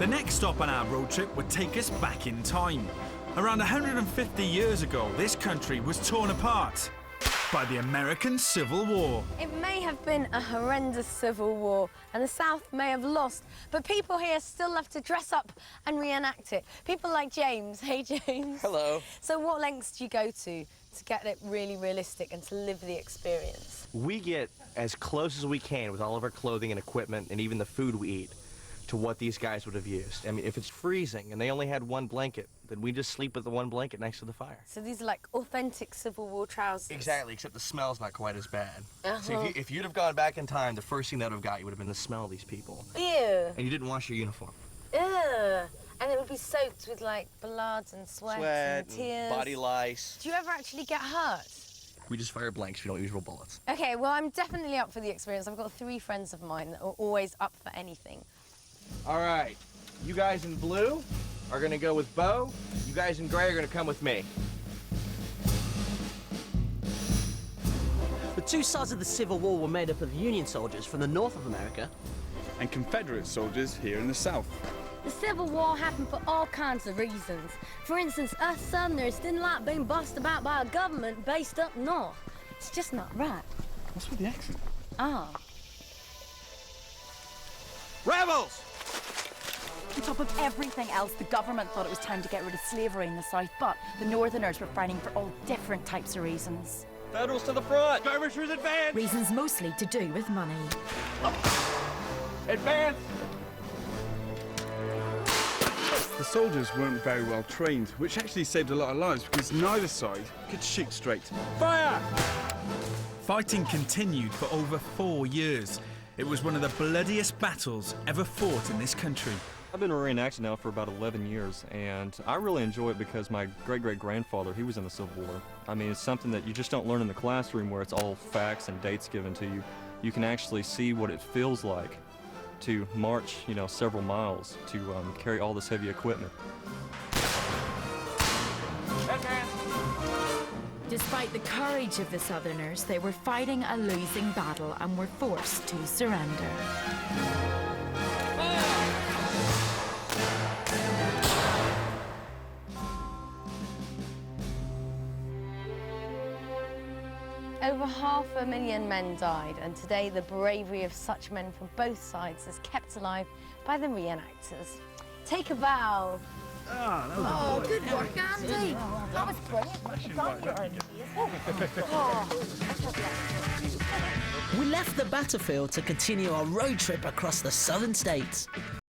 The next stop on our road trip would take us back in time. Around 150 years ago, this country was torn apart by the American Civil War. It may have been a horrendous civil war and the South may have lost, but people here still love to dress up and reenact it. People like James. Hey, James. Hello. So what lengths do you go to get it really realistic and to live the experience? We get as close as we can with all of our clothing and equipment and even the food we eat to what these guys would have used. I mean, if it's freezing and they only had one blanket, then we just sleep with the one blanket next to the fire. So these are like authentic Civil War trousers? Exactly, except the smell's not quite as bad. Uh-huh. So if you'd have gone back in time, the first thing that would have got you would have been the smell of these people. Ew. And you didn't wash your uniform. Ew. And it would be soaked with like blood and sweat and tears. Body lice. Do you ever actually get hurt? We just fire blanks, we don't use real bullets. Okay, well, I'm definitely up for the experience. I've got 3 friends of mine that are always up for anything. All right, you guys in blue are gonna go with Bo. You guys in gray are gonna come with me. The two sides of the Civil War were made up of Union soldiers from the north of America and Confederate soldiers here in the South. The Civil War happened for all kinds of reasons. For instance, us Southerners didn't like being bossed about by a government based up north. It's just not right. What's with the accent? Oh. Rebels! On top of everything else, the government thought it was time to get rid of slavery in the South, but the Northerners were fighting for all different types of reasons. Federals to the front! Skirmishers advance! Reasons mostly to do with money. Advance! The soldiers weren't very well trained, which actually saved a lot of lives because neither side could shoot straight. Fire! Fighting continued for over 4 years. It was one of the bloodiest battles ever fought in this country. I've been reenacting now for about 11 years, and I really enjoy it because my great-great-grandfather, he was in the Civil War. I mean, it's something that you just don't learn in the classroom where it's all facts and dates given to you. You can actually see what it feels like to march, you know, several miles to carry all this heavy equipment. Despite the courage of the Southerners, they were fighting a losing battle and were forced to surrender. Over 500,000 men died, and today the bravery of such men from both sides is kept alive by the reenactors. Take a bow. Oh, good work, Andy. That was brilliant. We left the battlefield to continue our road trip across the southern states.